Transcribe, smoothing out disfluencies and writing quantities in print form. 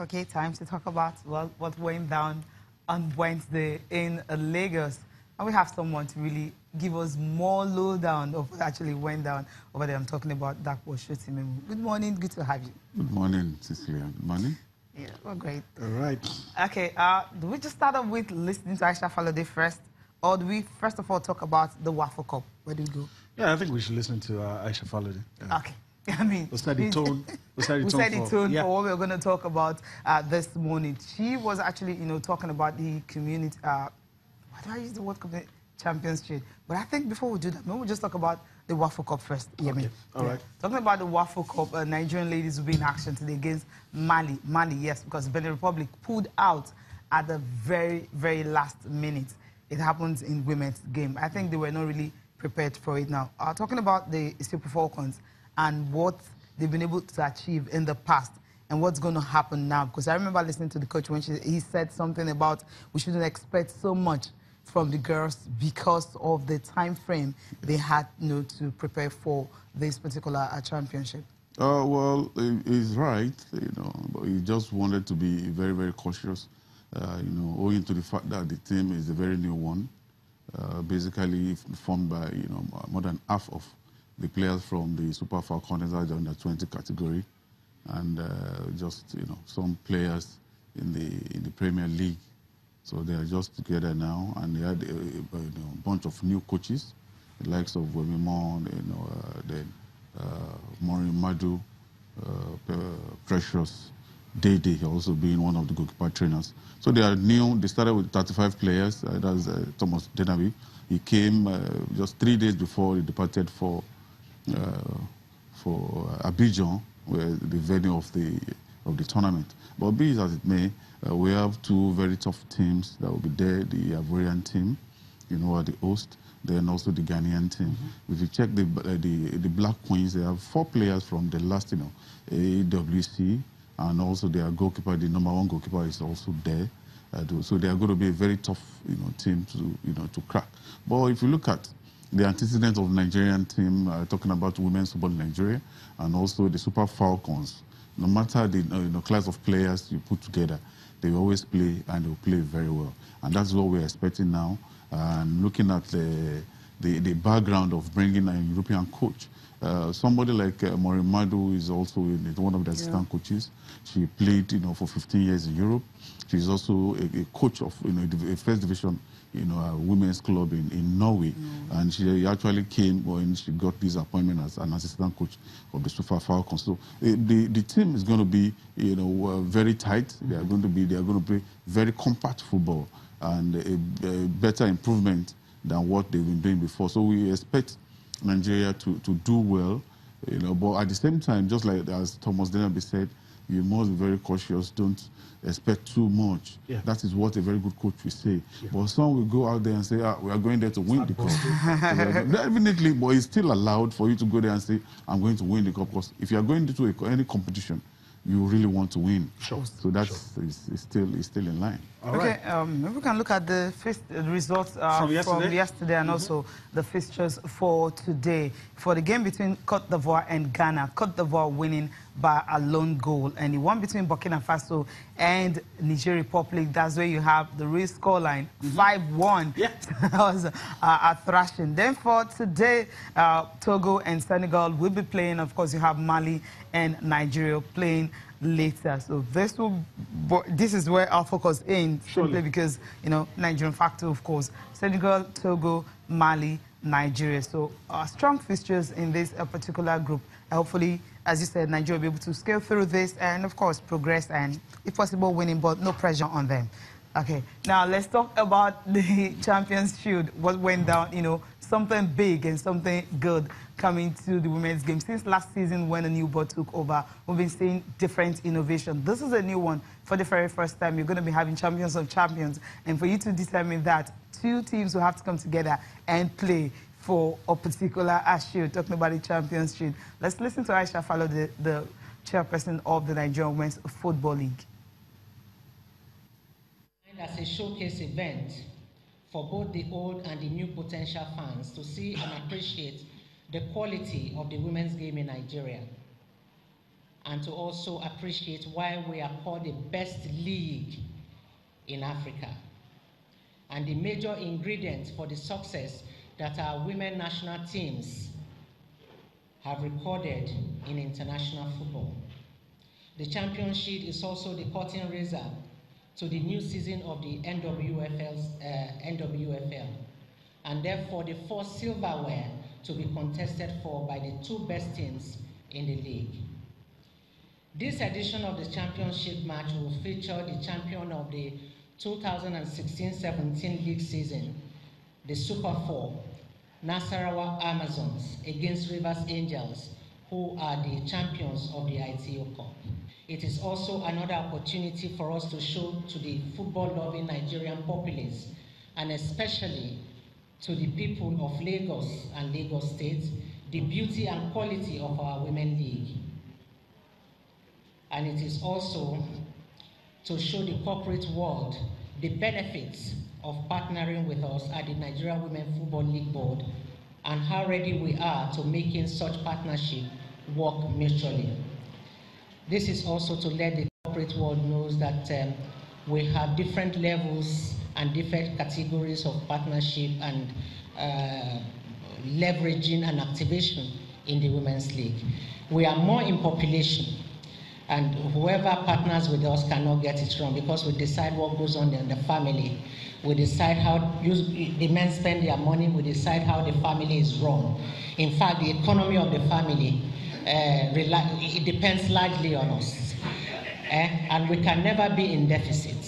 Okay, time to talk about what went down on Wednesday in Lagos. And we have someone to really give us more lowdown of what actually went down over there. I'm talking about Sotimu. Good morning, good to have you. Good morning, Cecilia. Good morning. Yeah, well, great. All right. Okay, do we just start off with listening to Aisha Falade first? Or do we first of all talk about the WAFU Cup? Where do we go? Yeah, I think we should listen to Aisha Falade. Okay. I mean, we'll set the tone. We set the tone yeah. for what we're going to talk about this morning. She was actually, talking about the community. Why do I use the word community championship? But I think before we do that, maybe we'll just talk about the WAFU Cup first. Okay. All right. Talking about the WAFU Cup, Nigerian ladies will be in action today against Mali. Mali, yes, because Benin Republic pulled out at the very, very last minute. It happens in women's game. I think they were not really prepared for it now. Talking about the Super Falcons and what they've been able to achieve in the past and what's going to happen now. Because I remember listening to the coach when he said something about we shouldn't expect so much from the girls because of the time frame they had to prepare for this particular championship. Well, he's right, but he just wanted to be very, very cautious, owing to the fact that the team is a very new one, basically formed by, more than half of the players from the Super Falcons are under 20 category, and just, some players in the Premier League. So they are just together now, and they had a bunch of new coaches, the likes of Wemimon, then Maureen Madu, Precious, Dede also being one of the goalkeeper trainers. So they are new. They started with 35 players. That's Thomas Denaby. He came just 3 days before he departed for Abidjan, where the venue of the tournament. But be it as it may, we have two very tough teams that will be there. The Ivorian team, are the host, then also the Ghanaian team. Mm-hmm. If you check the Black Queens, they have 4 players from the last, AWC, and also their goalkeeper, the #1 goalkeeper, is also there. So they are going to be a very tough, team to crack. But if you look at the antecedents of the Nigerian team, talking about women's football in Nigeria, and also the Super Falcons, no matter the class of players you put together, they always play, and they'll play very well. And that's what we're expecting now. And looking at the background of bringing a European coach, somebody like Maureen Madu is also one of the assistant coaches. She played, for 15 years in Europe. She's also a coach of, the first division, a women's club in Norway. And she actually came when she got this appointment as an assistant coach of the Super Falcons. So the team is going to be, very tight. They are going to play very compact football and a better improvement than what they've been doing before. So we expect Nigeria to do well, but at the same time, just like as Thomas Denaby said, you must be very cautious. Don't expect too much. Yeah. That is what a very good coach will say. Yeah. But some will go out there and say, we are going there to win the cup. Definitely, but it's still allowed for you to go there and say, I'm going to win the cup. Because if you are going into any competition, you really want to win. Sure. So that's still in line. All right. Maybe we can look at the results from yesterday and also the fixtures for today. For the game between Cote d'Ivoire and Ghana, Cote d'Ivoire winning by a lone goal. And the one between Burkina Faso and Niger Republic, that's where you have the real scoreline, 5-1. Yeah. That was a thrashing. Then for today, Togo and Senegal will be playing. Of course, you have Mali and Nigeria playing later. So this is where our focus ends, simply because, Nigerian factor, of course. Senegal, Togo, Mali, Nigeria. So strong fixtures in this particular group. Hopefully, as you said, Nigeria will be able to scale through this and, of course, progress and, if possible, winning, but no pressure on them. Okay, now let's talk about the Champions Shield. What went down, something big and something good coming to the women's game. Since last season when a new board took over, we've been seeing different innovation. This is a new one. For the very first time, you're going to be having champions of champions. And for you to determine that, 2 teams will have to come together and play for a particular shield, talking about the Champions Shield. Let's listen to Aisha Falade, the chairperson of the Nigerian Women's Football League. As a showcase event for both the old and the new potential fans to see and appreciate the quality of the women's game in Nigeria. and to also appreciate why we are called the best league in Africa, and the major ingredients for the success that our women national teams have recorded in international football. The championship is also the curtain raiser to the new season of the NWFL, and therefore the first silverware to be contested for by the two best teams in the league. This edition of the championship match will feature the champion of the 2016-17 league season, the Super Four, Nasarawa Amazons, against Rivers Angels, who are the champions of the ITO Cup. It is also another opportunity for us to show to the football-loving Nigerian populace, and especially to the people of Lagos and Lagos State, the beauty and quality of our Women League. And it is also to show the corporate world the benefits of partnering with us at the Nigeria Women Football League Board, and how ready we are to making such partnership work mutually. This is also to let the corporate world know that we have different levels and different categories of partnership and leveraging and activation in the Women's League. We are more in population, and whoever partners with us cannot get it wrong, because we decide what goes on in the family. We decide how the men spend their money. We decide how the family is run. In fact, the economy of the family, it depends largely on us. And we can never be in deficit.